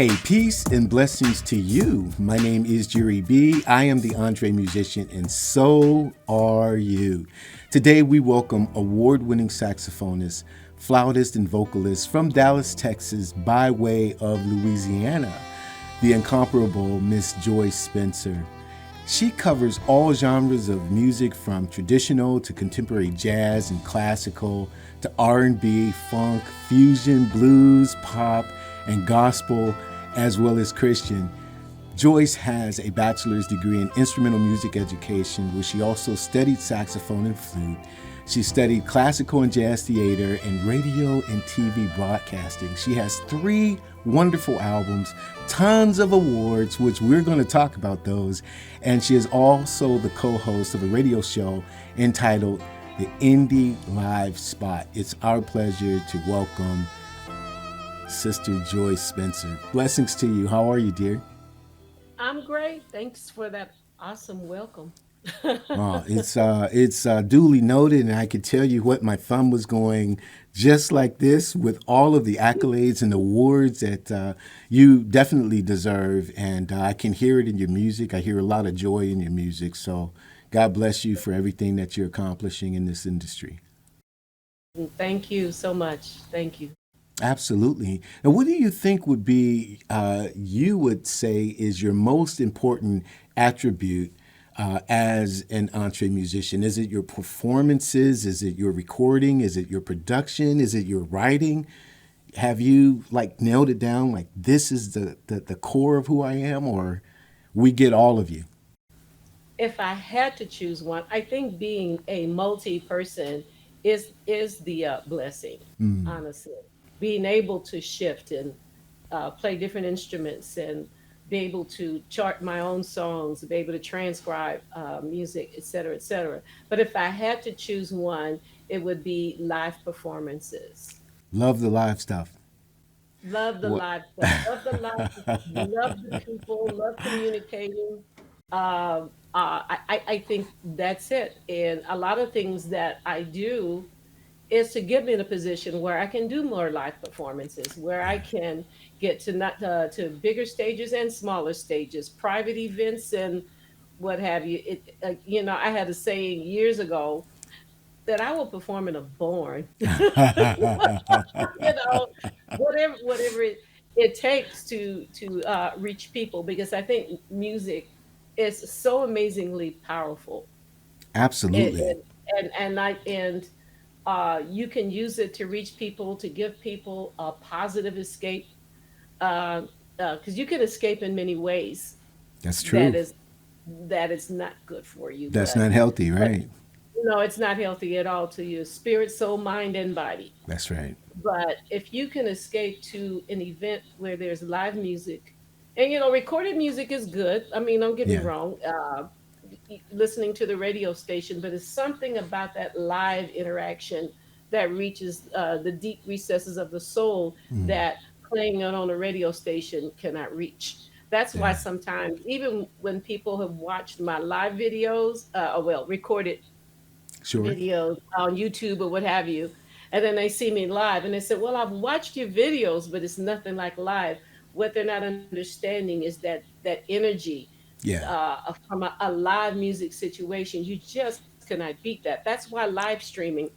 Hey, peace and blessings to you. My name is Jerry B. I am the EntreMusician, and so are you. Today, we welcome award-winning saxophonist, flutist, and vocalist from Dallas, Texas, by way of Louisiana, the incomparable Miss Joyce Spencer. She covers all genres of music from traditional to contemporary jazz and classical to R&B, funk, fusion, blues, pop, and gospel, as well as Christian. Joyce has a bachelor's degree in instrumental music education, where she also studied saxophone and flute. She studied classical and jazz theater and radio and TV broadcasting. She has 3 wonderful albums, tons of awards, which we're going to talk about those. And she is also the co-host of a radio show entitled The Indie Live Spot. It's our pleasure to welcome Sister Joyce Spencer. Blessings to you. How are you, dear? I'm great. Thanks for that awesome welcome. It's duly noted, and I could tell you what, my thumb was going just like this with all of the accolades and awards that you definitely deserve, and I can hear it in your music. I hear a lot of joy in your music, so God bless you for everything that you're accomplishing in this industry. Thank you so much. Thank you. Absolutely. And what do you think would be, you would say, is your most important attribute as an EntreMusician? Is it your performances? Is it your recording? Is it your production? Is it your writing? Have you like nailed it down? Like this is the core of who I am, or we get all of you? If I had to choose one, I think being a multi-person is the blessing, Mm, honestly. Being able to shift and play different instruments and be able to chart my own songs, be able to transcribe music, et cetera, et cetera. But if I had to choose one, it would be live performances. love the live stuff. Love the What? live stuff. Love the live. Love the people. Love communicating. I think that's it. And a lot of things that I do is to get me in a position where I can do more live performances, where I Yeah. can get to not to bigger stages and smaller stages, private events and what have you. I had a saying years ago that I will perform in a barn. Whatever it takes to reach people, because I think music is so amazingly powerful. It, Absolutely. it, and you can use it to reach people, to give people a positive escape, because you can escape in many ways. That's That true. is that is not good for you, That's not healthy, but right? no, it's not healthy at all to your spirit, soul, mind, and body. That's right. But if you can escape to an event where there's live music, and recorded music is good. I mean, don't get me Yeah. wrong. Listening to the radio station, but it's something about that live interaction that reaches the deep recesses of the soul Mm, that playing it on a radio station cannot reach. That's why yeah. sometimes, even when people have watched my live videos, well, recorded Sure. videos on YouTube or what have you, and then they see me live and they said, "Well, I've watched your videos, but it's nothing like live." What they're not understanding is that energy Yeah. from a live music situation, you just cannot beat that. That's why live streaming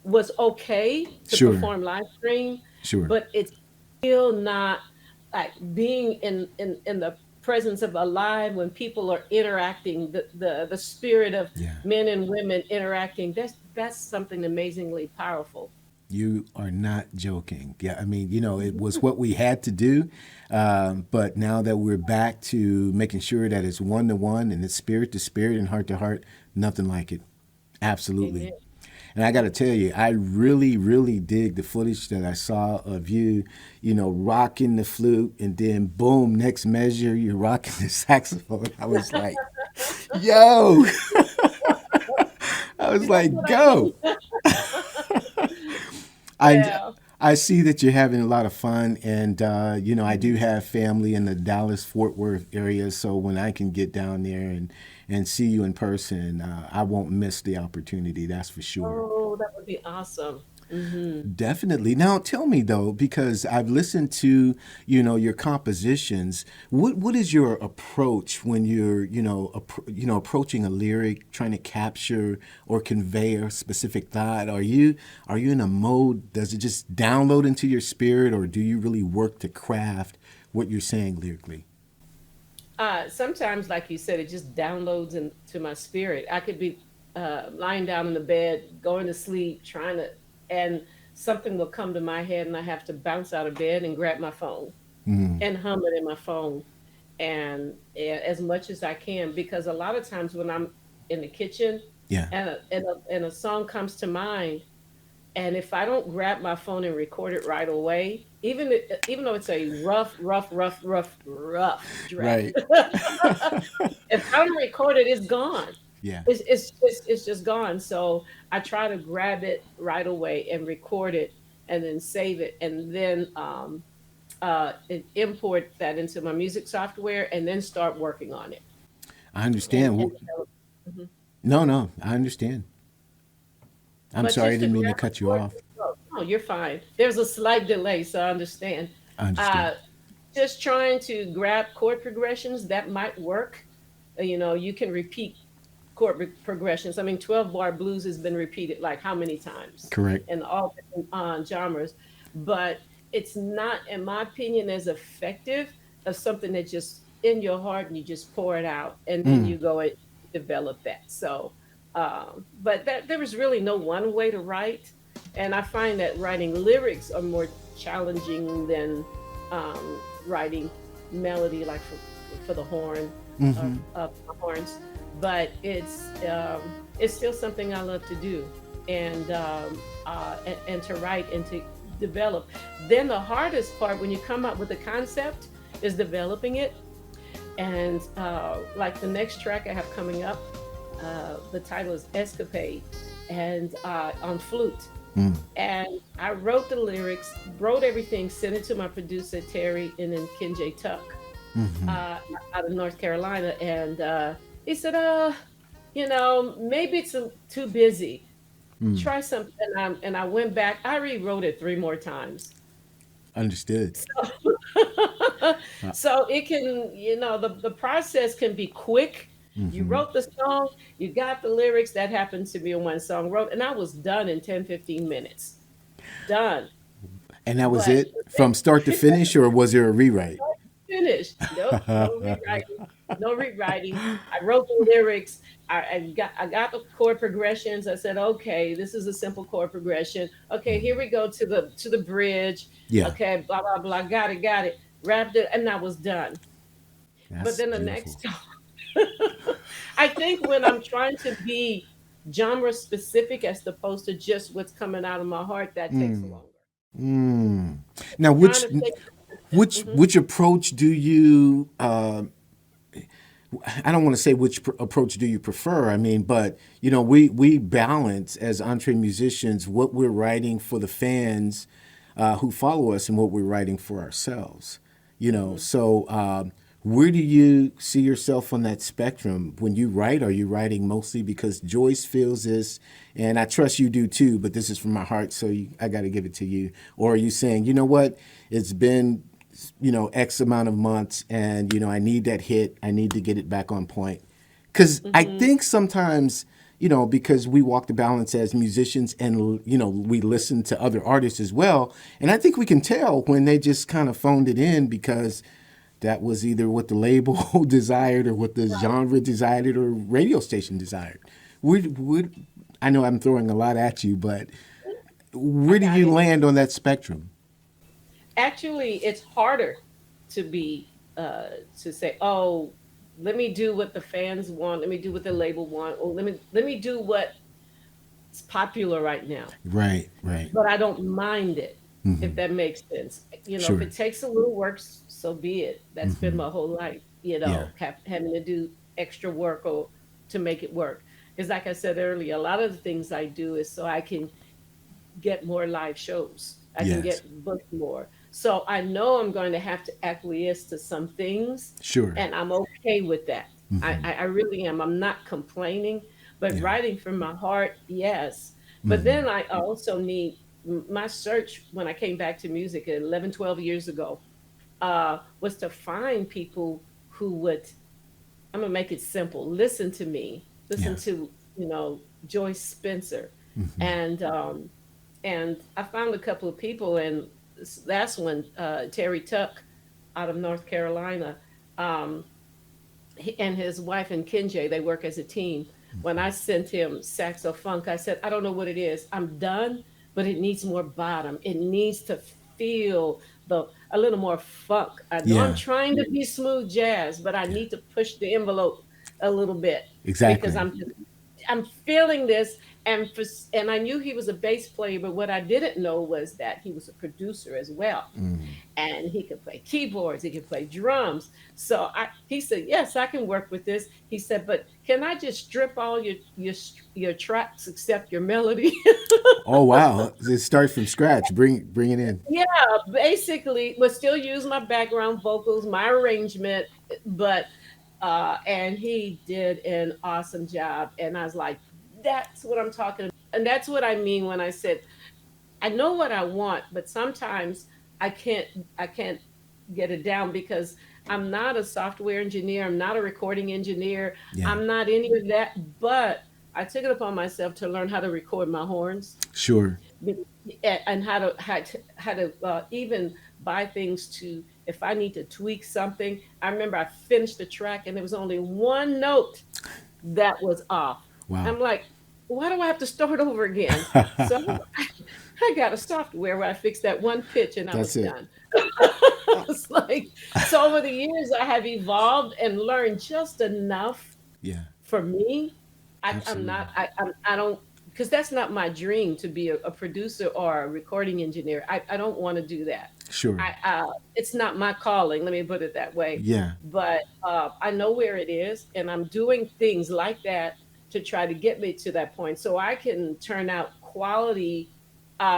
was okay to Sure. perform live stream, Sure. but it's still not like being in the presence of a live when people are interacting, the spirit of Yeah. men and women interacting. That's something amazingly powerful. You are not joking. Yeah, I mean, it was what we had to do. But now that we're back to making sure that it's one to one and it's spirit to spirit and heart to heart, nothing like it. Absolutely. Amen. And I got to tell you, I really, really dig the footage that I saw of you, rocking the flute, and then boom, next measure, you're rocking the saxophone. I was like, yo, I was See, that's like, what I mean. go. I Yeah. I see that you're having a lot of fun, and I do have family in the Dallas Fort Worth area, so when I can get down there and see you in person, I won't miss the opportunity. That's for sure. Oh, that would be awesome. Hmm. Definitely. Now, tell me though, because I've listened to, your compositions. What is your approach when you're, approaching a lyric, trying to capture or convey a specific thought? Are you in a mode? Does it just download into your spirit, or do you really work to craft what you're saying lyrically? Sometimes, like you said, it just downloads into my spirit. I could be lying down in the bed, going to sleep, and something will come to my head, and I have to bounce out of bed and grab my phone Mm, and hum it in my phone, and as much as I can, because a lot of times when I'm in the kitchen yeah. and a song comes to mind, and if I don't grab my phone and record it right away, even though it's a rough draft, Right. if I don't record it, it's gone. Yeah. It's just gone. So I try to grab it right away and record it, and then save it, and then import that into my music software, and then start working on it. I And, understand. and develop. Mhm. No, no, I understand. I'm But sorry, I just to didn't mean to grab a cut you chord, off. no, you're fine. There's a slight delay, so I understand. I understand. Uh, just trying to grab chord progressions that might work. You can repeat progressions. I mean, 12 bar blues has been repeated like how many times Correct. in all different genres, but it's not, in my opinion, as effective as something that just in your heart and you just pour it out and then Mm, you go and develop that. So, but there is really no one way to write. And I find that writing lyrics are more challenging than writing melody, like for the horn, hmm the horns. But it's still something I love to do, and to write and to develop. Then the hardest part when you come up with a concept is developing it. And like the next track I have coming up, the title is Escapade, and on flute. mm, And I wrote the lyrics, wrote everything, sent it to my producer Terry and then Ken J. Tuck, hmm uh, out of North Carolina, and he said, maybe it's too busy. mm. Try something." And I went back. I rewrote it three more times. Understood. Uh, So it can, the process can be quick. You hmm wrote the song, you got the lyrics. That happened to be one song wrote, and I was done in 10, 15 minutes. Done. And that was But it from start to finish, or was there a rewrite? finished. Nope, no rewriting. No rewriting. I wrote the lyrics. I got the chord progressions. I said, okay, this is a simple chord progression. Okay, here we go to the bridge. Yeah, Okay, blah blah blah. Got it. Wrapped it, and I was done. But that's then the beautiful. next I think when I'm trying to be genre specific as opposed to just what's coming out of my heart, that takes Mm, longer. mm. Now, Trying which to take. which Mhm. which approach do you? I don't want to say which approach do you prefer. I mean, but we balance as entree musicians what we're writing for the fans who follow us and what we're writing for ourselves. Mhm. So where do you see yourself on that spectrum when you write? Are you writing mostly because Joyce feels this, and I trust you do too, but this is from my heart, so I got to give it to you? Or are you saying, you know what, it's been X amount of months, and I need that hit. I need to get it back on point. Because I Mhm. think sometimes, because we walk the balance as musicians, and we listen to other artists as well, and I think we can tell when they just kind of phoned it in because that was either what the label desired or what the genre desired or radio station desired. Would I know I'm throwing a lot at you, but I where do got you it. land on that spectrum? Actually, it's harder to be to say, "Oh, let me do what the fans want. Let me do what the label want. Or let me do what's popular right now." Right, right. But I don't mind it, if Hmm that makes sense. If Sure. it takes a little work, so be it. That's been hmm my whole life, Yeah. having to do extra work or to make it work. Because, like I said earlier, a lot of the things I do is so I can get more live shows. I can Yes. get booked more. So I know I'm going to have to acquiesce to some things, Sure. and I'm okay with that. I, hmm I, I really am. I'm not complaining, but Yeah. writing from my heart, yes. But hmm then I also need my search when I came back to music 11, 12 years ago was to find people who would, I'm gonna make it simple. Listen to me. Listen Yeah. to, Joyce Spencer, Hmm. and I found a couple of people, and that's when Terry Tuck out of North Carolina, um, and his wife and Kenjay, they work as a team. When I sent him Saxo Funk, I said, I don't know what it is. I'm done, but it needs more bottom. It needs to feel the a little more funk. I know I'm Yeah. trying to be smooth jazz, but I Yeah. need to push the envelope a little bit because Exactly. I'm feeling this, and I knew he was a bass player, but what I didn't know was that he was a producer as well, Mm. and he could play keyboards, he could play drums. So he said, "Yes, I can work with this." He said, "But can I just strip all your tracks except your melody?" Oh wow! It starts from scratch. Bring it in. Yeah, basically, but still use my background vocals, my arrangement, but and he did an awesome job, and I was like, "That's what I'm talking about," and that's what I mean when I said I know what I want, but sometimes I can't I can't get it down because I'm not a software engineer, I'm not a recording engineer, Yeah. I'm not any of that, but I took it upon myself to learn how to record my horns Sure. be- and how to even buy things to if I need to tweak something. I remember I finished the track and there was only one note that was off. Wow. I'm like, why do I have to start over again? So I got a software where I fixed that one pitch and I was That's it. done. It's like, so over the years, I have evolved and learned just enough Yeah. for me. I'm Absolutely. not, I don't, because that's not my dream to be a producer or a recording engineer. I don't want to do that. Sure. It's not my calling, let me put it that way. Yeah. But I know where it is, and I'm doing things like that to try to get me to that point so I can turn out quality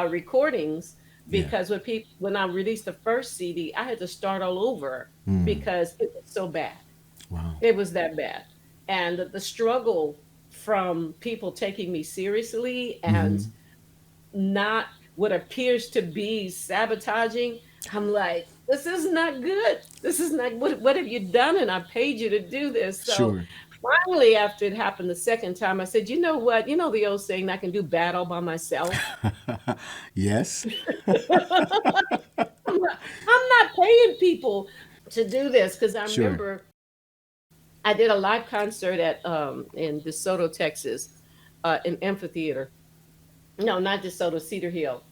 recordings. Yeah. Because when I released the first CD, I had to start all over Mm. because it was so bad. Wow. It was that bad. And the struggle from people taking me seriously and Hmm. not what appears to be sabotaging. I'm like, this is not good. This is not what have you done? And I paid you to do this. So Sure. finally, after it happened the second time, I said, you know what? You know the old saying, I can do bad all by myself. Yes. I'm not paying people to do this because I Sure. remember I did a live concert at in DeSoto, Texas, in amphitheater. No, not DeSoto, Cedar Hill.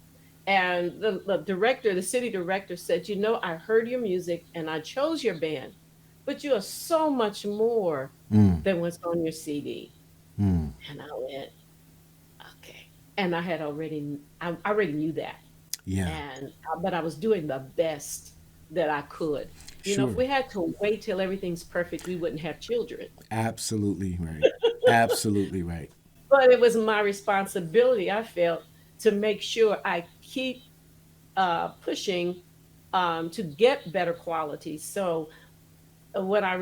And the director, the city director said, you know, I heard your music and I chose your band, but you are so much more Mm. than what's on your CD. Mm. And I went, okay. And I already knew that. Yeah. And but I was doing the best that I could. If Sure. we had to wait till everything's perfect, we wouldn't have children. Absolutely right. Absolutely right. But it was my responsibility, I felt, to make sure I keep pushing to get better quality. So what I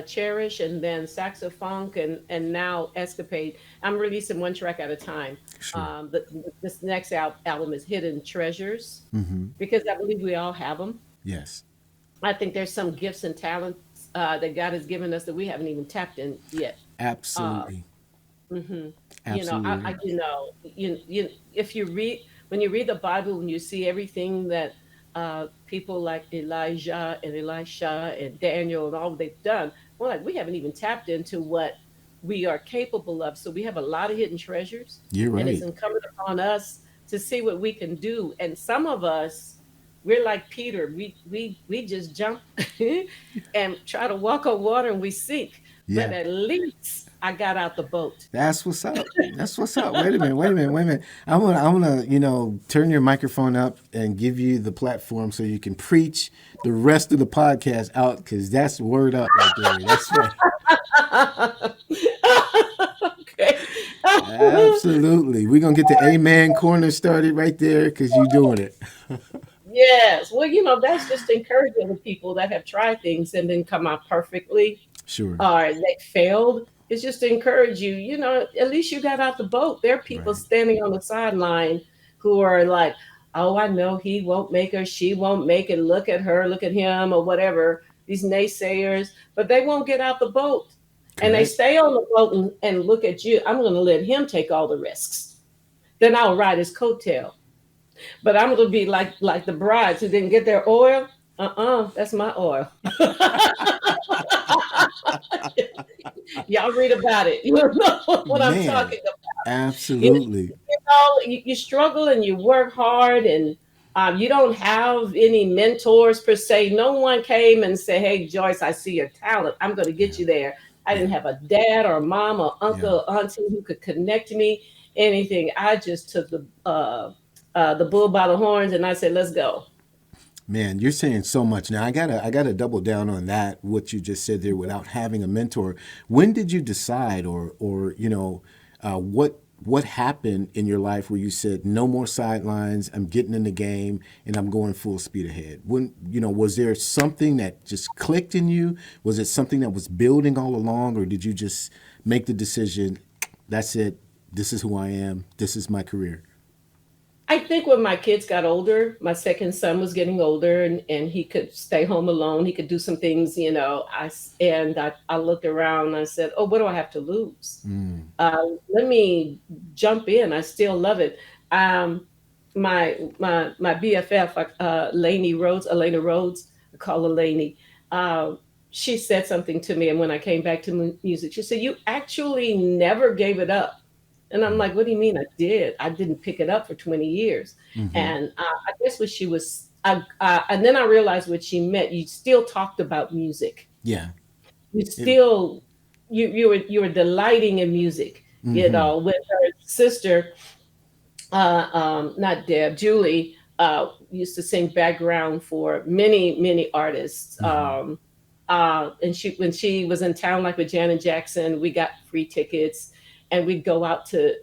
cherish, and then saxophone, and now escapade, I'm releasing one track at a time. Sure. This next album is Hidden Treasures Hmm. because I believe we all have them. Yes. I think there's some gifts and talents that God has given us that we haven't even tapped in yet. Uh, Absolutely. hmm Absolutely I right. if you read when you read the Bible and you see everything that people like Elijah and Elisha and Daniel and all they've done, well, like we haven't even tapped into what we are capable of. So we have a lot of hidden treasures, You're and it's right. incumbent upon us to see what we can do. And some of us, we're like Peter. We just jump and try to walk on water and we sink. But Yeah. at least I got out the boat. That's what's up. That's what's up. Wait a minute. Wait a minute. Wait a minute. I wanna, turn your microphone up and give you the platform so you can preach the rest of the podcast out because that's word up right there. That's right. Okay. Absolutely. We're gonna get the amen corner started right there because you're doing it. Yes. Well, that's just encouraging the people that have tried things and then come out perfectly Sure. or they failed. It's just to encourage you, at least you got out the boat. There are people Right. standing on the sideline, who are like, oh, I know he won't make her, she won't make it. Look at her, look at him, or whatever. These naysayers, but they won't get out the boat. And they Correct. stay on the boat and look at you. I'm going to let him take all the risks. Then I'll ride his coattail. But I'm going to be like the brides who didn't get their oil. That's my oil. Y'all read about it. You know what I'm Man, talking about. absolutely. You struggle and you work hard, and you don't have any mentors per se. No one came and said, "Hey, Joyce, I see your talent. I'm going to get Yeah. you there." I Yeah. didn't have a dad or a mom or Yeah. uncle or auntie who could connect me. Anything. I just took the bull by the horns and I said, "Let's go." Man, you're saying so much. Now I gotta double down on that, what you just said there without having a mentor. When did you decide or what happened in your life where you said, no more sidelines, I'm getting in the game and I'm going full speed ahead? When, was there something that just clicked in you? Was it something that was building all along, or did you just make the decision, that's it, this is who I am, this is my career? I think when my kids got older, my second son was getting older, and he could stay home alone. He could do some things, I looked around and I said, "Oh, what do I have to lose? Mm. Let me jump in. I still love it." Um, my BFF, Elena Rhodes, I call her Laney. She said something to me, and when I came back to music, she said, "You actually never gave it up." And I'm like, "What do you mean I did? I didn't pick it up for 20 years." Mm-hmm. And I guess what she was, and then I realized what she meant. You still talked about music. Yeah. You It, still, you were delighting in music. mm-hmm. With her sister, not Deb, Julie, used to sing background for many, many artists. Mm-hmm. And when she was in town, like with Janet Jackson, we got free tickets, and we'd go out to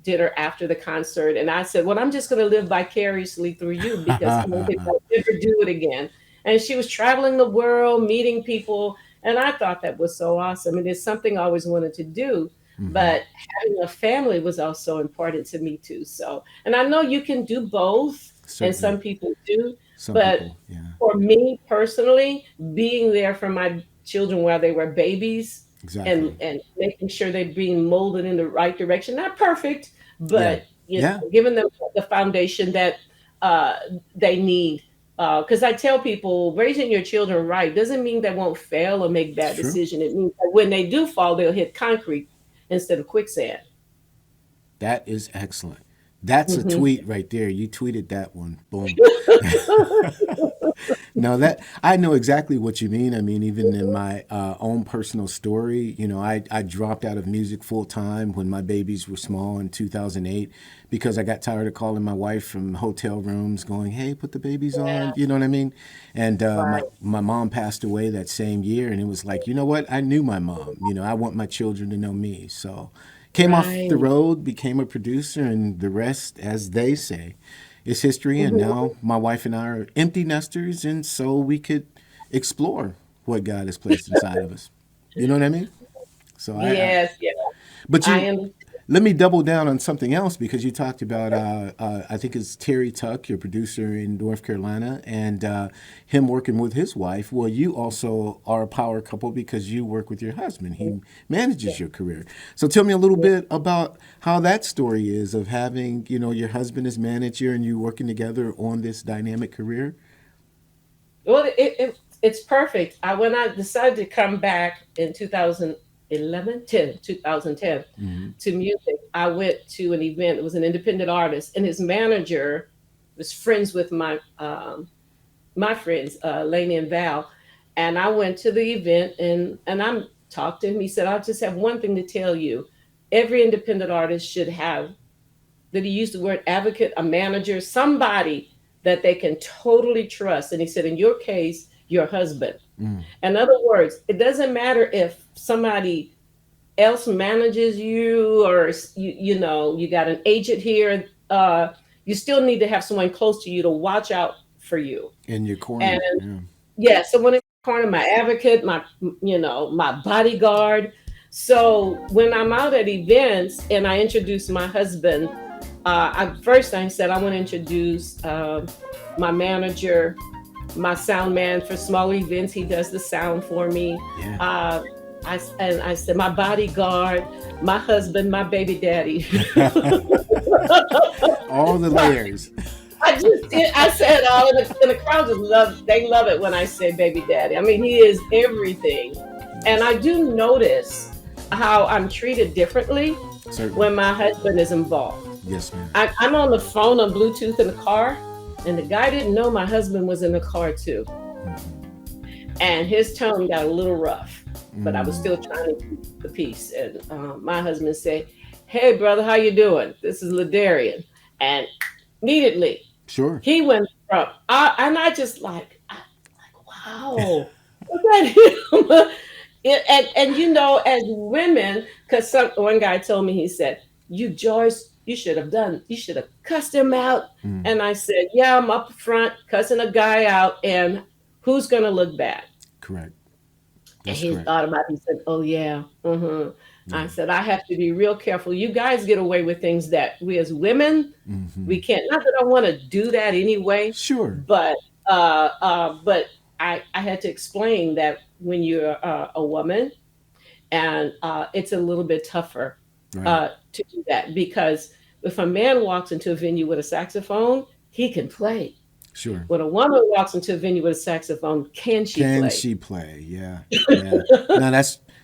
dinner after the concert. And I said, "Well, I'm just going to live vicariously through you because I don't think I'll ever do it again." And she was traveling the world, meeting people, and I thought that was so awesome. And it's something I always wanted to do, Mm-hmm. but having a family was also important to me too. So, and I know you can do both, and Certainly. some people do, Some but people, yeah. for me personally, being there for my children while they were babies, and Exactly. making sure they're being molded in the right direction. Not perfect, Yeah. but Yeah. giving them the foundation that uh, they need. Because I tell people, raising your children right doesn't mean they won't fail or make It's bad true. decisions. It means that when they do fall, they'll hit concrete instead of quicksand. That is excellent. That's a Hmm. tweet right there. You tweeted that one. Boom. No, that I know exactly what you mean. I mean, even in my own personal story, I dropped out of music full time when my babies were small in 2008 because I got tired of calling my wife from hotel rooms, going, "Hey, put the babies Yeah, on." You know what I mean? And my right, my mom passed away that same year, and it was like, you know what? I knew my mom. I want my children to know me. So came off the right. road, became a producer, and the rest, as they say, is history. And Hmm. now my wife and I are empty nesters, and so we could explore what God has placed inside of us. You know what I mean? So Yes, yeah, but I you, am. let me double down on something else because you talked about, I think it's Terry Tuck, your producer in North Carolina, and him working with his wife. Well, you also are a power couple because you work with your husband. He manages your career. So tell me a little bit about how that story is of having, your husband as manager and you working together on this dynamic career. Well, it's perfect. When I decided to come back in 2010 Mm-hmm. to music, I went to an event. It was an independent artist, and his manager was friends with my friends, Lainey and Val. And I went to the event, and I talked to him. He said, "I just have one thing to tell you. Every independent artist should have," that he used the word advocate, a manager, somebody that they can totally trust. And he said, "In your case, your husband." Mm. In other words, it doesn't matter if somebody else manages you, or you got an agent here. You still need to have someone close to you to watch out for you. In your And corner. Yeah. yeah, someone in the corner, my advocate, my bodyguard. So when I'm out at events and I introduce my husband, First I said I want to introduce my manager, my sound man for small events. He does the sound for me. Yeah. I said my bodyguard, my husband, my baby daddy. All the layers. I said all, and the crowd just love. They love it when I say baby daddy. I mean, he is everything, and I do notice how I'm treated differently Certainly. when my husband is involved. Yes, ma'am. I'm on the phone on Bluetooth in the car, and the guy didn't know my husband was in the car too, and his tone got a little rough, but I was still trying to keep the peace. And my husband said, "Hey, brother, how you doing? This is Ladarian," and immediately Sure. he went from, and I just wow, was that him? And you know, as women, because one guy told me, he said, "You Joyce, you should have cussed him out." And I said, "Yeah, I'm up front cussing a guy out, and who's gonna look bad?" Correct. And That's he correct. thought about it. He said, "Oh yeah." I Yeah. said, "I have to be real careful. You guys get away with things that we as women, we can't. Not that I want to do that anyway, Sure. but but I had to explain that when you're a woman, and it's a little bit tougher Right. to do that, because if a man walks into a venue with a saxophone, he can play. Sure. When a woman walks into a venue with a saxophone, can she Can play?" she play? Yeah. Yeah. No,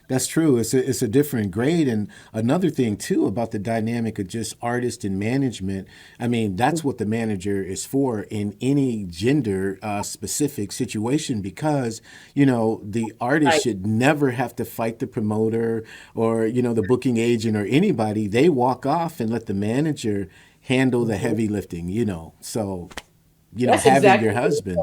that's true. It's a different grade. And another thing too about the dynamic of just artist and management. I mean, that's what the manager is for in any gender specific situation, because the artist Right. should never have to fight the promoter or the booking agent or anybody. They walk off and let the manager handle the Mhm. heavy lifting. So That's having your exactly. husband,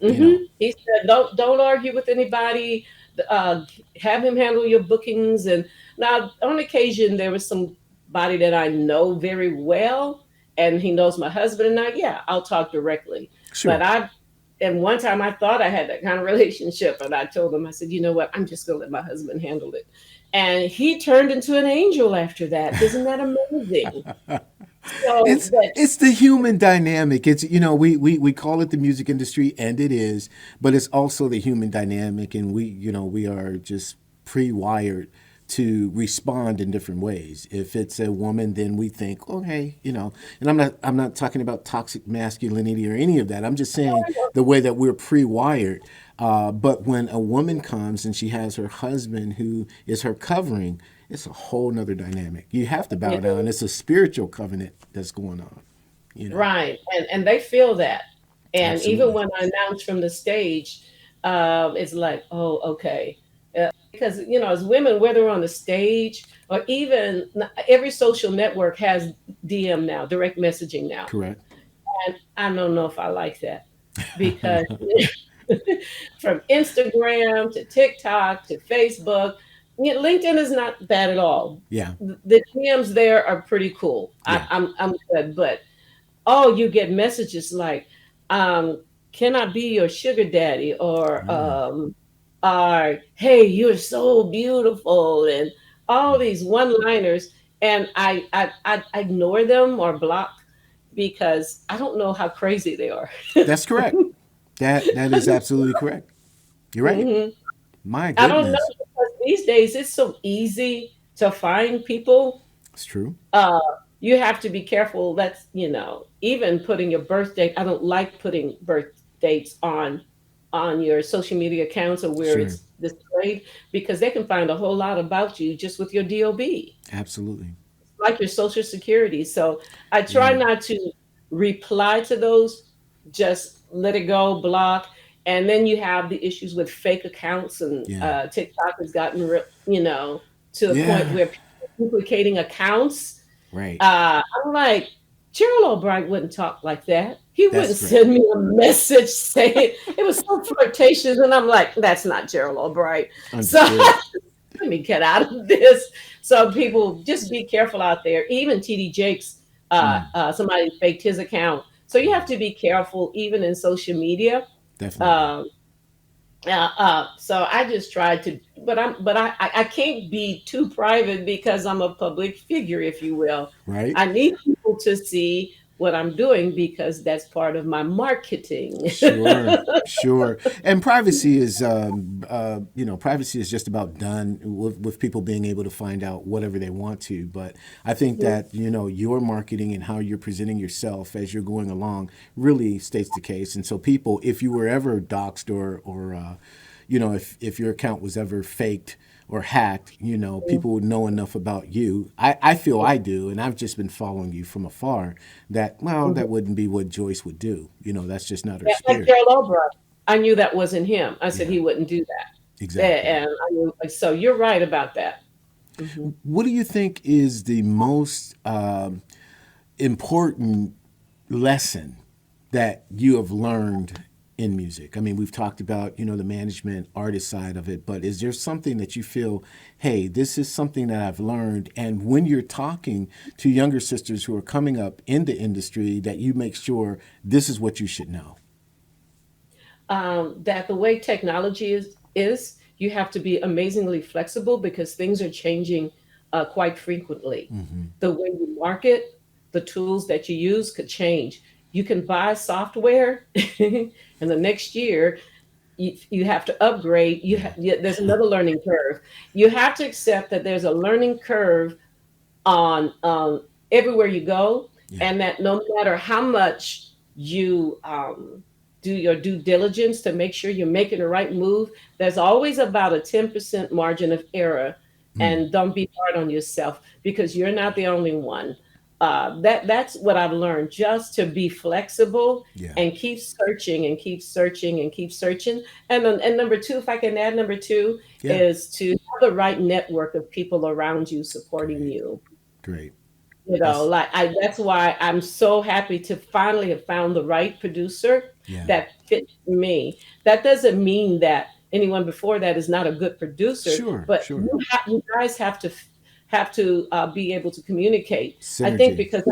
you know, He said, don't argue with anybody. Have him handle your bookings." And now, on occasion, there was somebody that I know very well, and he knows my husband, and yeah, I'll talk directly. But sure. and one time I thought I had that kind of relationship, and I told him, I said, "You know what? I'm just gonna let my husband handle it." And he turned into an angel after that. Isn't that amazing? So, but It's the human dynamic. It's we call it the music industry, and it is, but it's also the human dynamic, and we are just pre-wired to respond in different ways. If it's a woman, then we think, oh hey, and I'm not talking about toxic masculinity or any of that. I'm just saying the way that we're pre-wired. But when a woman comes and she has her husband who is her covering, it's a whole nother dynamic. You have to bow down. It's a spiritual covenant that's going on. You know, right, and they feel that, and even absolutely. when I announce from the stage, it's like, oh, okay, because as women, whether on the stage or even every social network has DM now, direct messaging now, Correct. and I don't know if I like that, because from Instagram to TikTok to Facebook, LinkedIn is not bad at all. Yeah. The DMs there are pretty cool. Yeah. I'm good, but oh, you get messages like, "Can I be your sugar daddy?" Mm. Or "Hey, you're so beautiful," and all these one-liners, and I ignore them or block, because I don't know how crazy they are. That's correct. That is absolutely correct. You're right. Mhm. My I don't know, goodness. because these days it's so easy to find people. It's true. uh you have to be careful. That's, even putting your birth date. I don't like putting birth dates on your social media accounts or where Sure. it's displayed, because they can find a whole lot about you just with your DOB, Absolutely. like your social security. So I try Yeah. not to reply to those, just let it go, block. And then you have the issues with fake accounts, and Yeah. TikTok has gotten to the point Yeah. where people are duplicating accounts. Right. I'm like, Gerald Albright wouldn't talk like that. He That's wouldn't correct. send me a message saying it was so flirtatious. And I'm like, that's not Gerald Albright. So Understood. let me get out of this. So people, just be careful out there. Even TD Jakes, Mm. somebody faked his account. So you have to be careful, even in social media. Definitely. Um, so I just tried to, but I can't be too private, because I'm a public figure, if you will. Right. I need people able to see what I'm doing because that's part of my marketing. Sure, sure. And privacy is, privacy is just about done with people being able to find out whatever they want to. But I think that, your marketing and how you're presenting yourself as you're going along really states the case. And so people, if you were ever doxxed or if your account was ever faked or hacked, people would know enough about you. I feel I do, and I've just been following you from afar, that, well, that wouldn't be what Joyce would do. That's just not her Yeah, like spirit. Gerald Albright. I knew that wasn't him. I said Yeah, he wouldn't do that. exactly. And I knew, so you're right about that. Hmm. What do you think is the most important lesson that you have learned in music? I mean, we've talked about, the management artist side of it, but is there something that you feel, hey, this is something that I've learned? And when you're talking to younger sisters who are coming up in the industry, that you make sure this is what you should know? That the way technology is, you have to be amazingly flexible because things are changing quite frequently. Hmm. The way you market, the tools that you use could change. You can buy software, and the next year you have to upgrade. There's another learning curve. You have to accept that there's a learning curve on everywhere you go, Yeah. and that no matter how much you do your due diligence to make sure you're making the right move, there's always about a 10% margin of error. Mm. And don't be hard on yourself because you're not the only one. That's what I've learned, just to be flexible Yeah. and keep searching and keep searching and keep searching. And number two, if I can add number two, Yeah. is to have the right network of people around you supporting Great. you. Great. Like that's why I'm so happy to finally have found the right producer Yeah. that fits me. That doesn't mean that anyone before that is not a good producer, Sure. but Sure. you guys have to be able to communicate. I think Synergy. because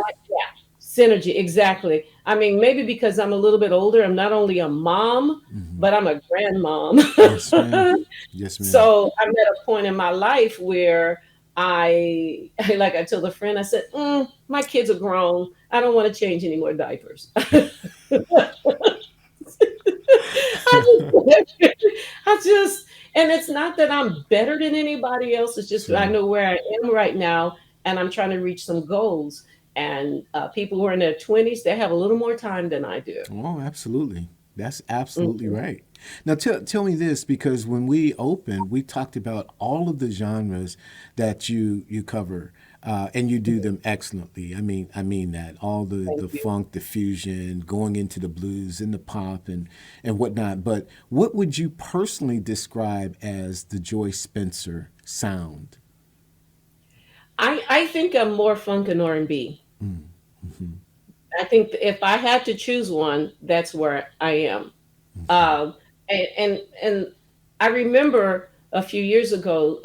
synergy, exactly. I mean, maybe because I'm a little bit older, I'm not only a mom, Hmm. but I'm a Yes, ma'am. grandmom. Yes, ma'am. So I'm at a point in my life where like I told a friend, I said, my kids are grown. I don't want to change any more diapers. I just, and it's not that I'm better than anybody else. It's just I Sure. know where I am right now, and I'm trying to reach some goals. And people who are in their 20s, they have a little more time than I do. Oh, absolutely. That's absolutely Mhm. right. Now, tell me this, because when we opened, we talked about all of the genres that you cover, and you do them excellently. I mean that all the Thank you. funk, the fusion, going into the blues and the pop and whatnot. But what would you personally describe as the Joyce Spencer sound? I think I'm more funk and R&B. Mm. Hmm. I think if I had to choose one, that's where I am. Okay. Um, and I remember a few years ago,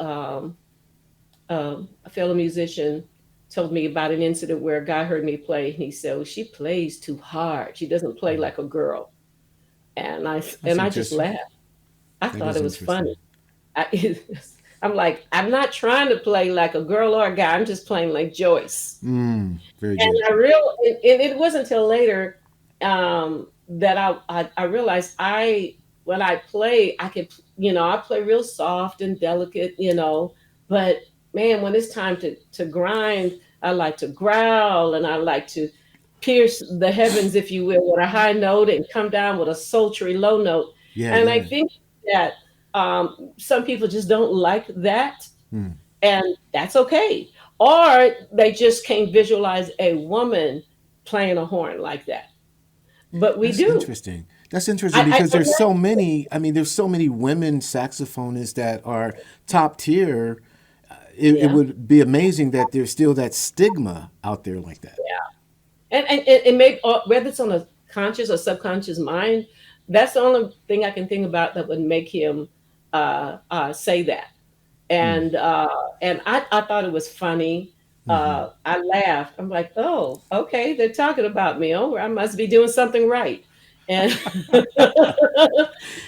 a fellow musician told me about an incident where a guy heard me play, and he said, "Oh, she plays too hard. She doesn't play Mm. like a girl." And I That's and I just interesting. laughed. I That thought is it was funny. interesting. I, I'm like, I'm not trying to play like a girl or a guy. I'm just playing like Joyce. Very And good. and it wasn't until later that I realized when I play, I could, I play real soft and delicate, but man, when it's time to grind, I like to growl and I like to pierce the heavens, if you will, with a high note and come down with a sultry low note. Yeah, And I yeah. think that some people just don't like that, Mm. and that's okay. Or they just can't visualize a woman playing a horn like that. But we That's do. interesting. That's interesting because there's so many. I mean, there's so many women saxophonists that are top tier. It Yeah, would be amazing that there's still that stigma out there like that. and it may, whether it's on a conscious or subconscious mind, that's the only thing I can think about that would make him say that. Mm. And I thought it was funny. Hmm. I laughed. I'm like, oh, okay, they're talking about me. Oh, I must be doing something right. And I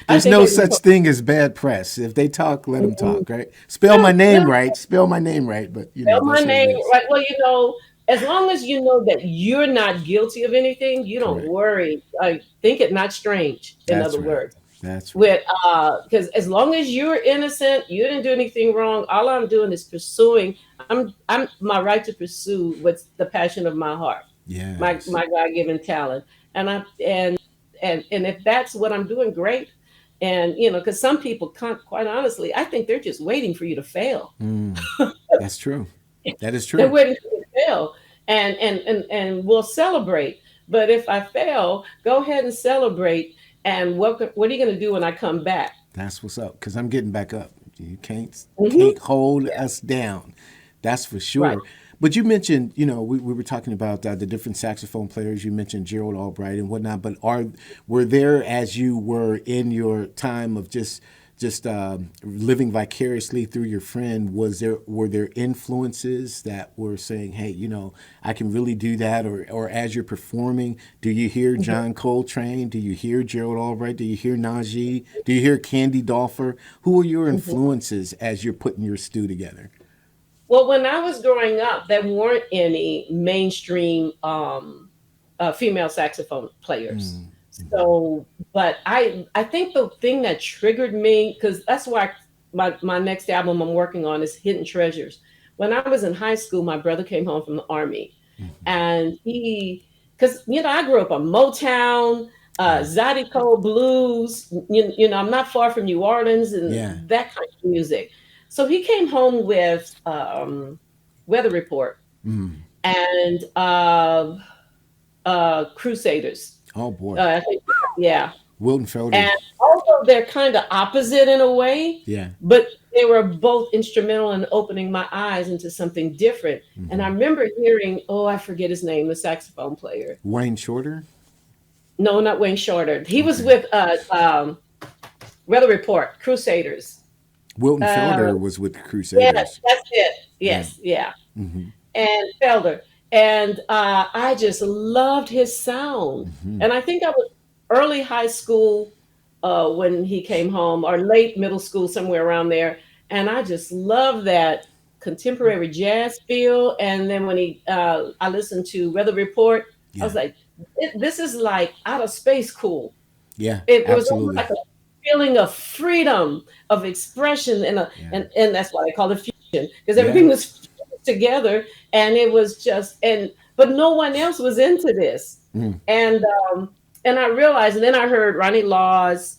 There's think no maybe such thing as bad press. If they talk, let them Mhm. talk. Right? Spell my No, name no, right. Spell my name right. But spell my that's what it name is. right. Well, as long as you know that you're not guilty of anything, you don't Correct. worry. I think it not strange, in That's other right. words. That's right. With because as long as you're innocent, you didn't do anything wrong. All I'm doing is pursuing. I'm my right to pursue what's the passion of my heart, Yes. my God given talent, and I and if that's what I'm doing, great. And because some people can't, quite honestly, I think they're just waiting for you to fail. Mm, that's true. That is They're true. waiting for me to fail, and we'll celebrate. But if I fail, go ahead and celebrate. And what are you going to do when I come back? That's what's up. Because I'm getting back up. You can't Hmm. hold Yeah, us down. That's for right. sure. But you mentioned, we were talking about the different saxophone players. You mentioned Gerald Albright and whatnot. But were there, as you were in your time of just living vicariously through your friend, were there influences that were saying, hey, I can really do that? Or as you're performing, do you hear John Coltrane? Do you hear Gerald Albright? Do you hear Najee? Do you hear Candy Dolfer? Who are your Mhm. influences as you're putting your stew together? Well, when I was growing up, there weren't any mainstream female saxophone players. Mm, mhm. So, but I think the thing that triggered me, because that's why my next album I'm working on is Hidden Treasures. When I was in high school, my brother came home from the army, and because I grew up on Motown, Yeah. Zydeco blues. I'm not far from New Orleans and Yeah. that kind of music. So he came home with Weather Report Mm. and Crusaders. Oh boy. I think, yeah. Wilton And Felder. although they're kind of opposite in a way, Yeah. but they were both instrumental in opening my eyes into something different. And I Hmm. remember hearing, oh, I forget his name, the saxophone player. Wayne Shorter. No, not Wayne Shorter. He was Okay. with Weather Report, Crusaders. Wilton Uh, Felder was with the yes, Crusaders. that's it. Yeah. Yes, yeah. Hmm. And Felder. And I just loved his sound. Hmm. And I think I was early high school when he came home, or late middle school, somewhere around there. And I just loved that contemporary jazz feel. And then when I listened to Weather Report, I was Yeah. like, this is like out of space cool. Yeah. It was almost Absolutely. like a feeling of freedom, of expression, Yeah. and that's why they call it fusion, because Yeah. everything was fused together, and it was just but no one else was into this, Mm. and and I realized, and then I heard Ronnie Law's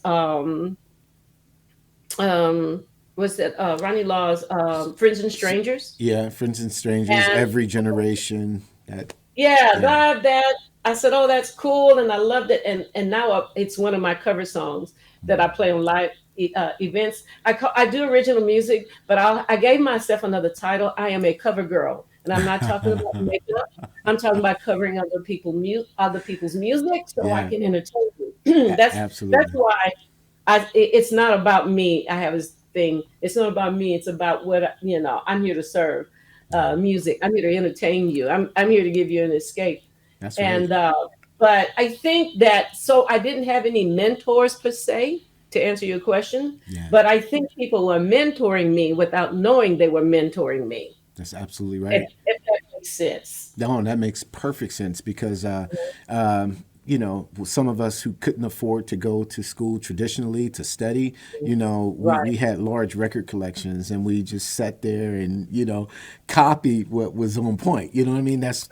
what's that Ronnie Law's Friends and S- Strangers, Yeah. Friends and Strangers. and Every generation. That. yeah, Yeah. that I said, oh, that's cool, and I loved it, and now it's one of my cover songs that I play on live events. I do original music, but I gave myself another title. I am a cover girl, and I'm not talking about makeup. I'm talking about covering other people's music, so I Yeah. can entertain you. That's Absolutely. why it's not about me. I have this thing. It's not about me. It's about I'm here to serve Yeah. music. I'm here to entertain you. I'm here to give you an escape. That's right. And but I think that, so I didn't have any mentors per se, to answer your question, Yeah. but I think people were mentoring me without knowing they were mentoring me. That's absolutely right. If that makes sense. No, that makes perfect sense because, some of us who couldn't afford to go to school traditionally to study, we Right. had large record collections and we just sat there and, copied what was on point. You know what I mean? That's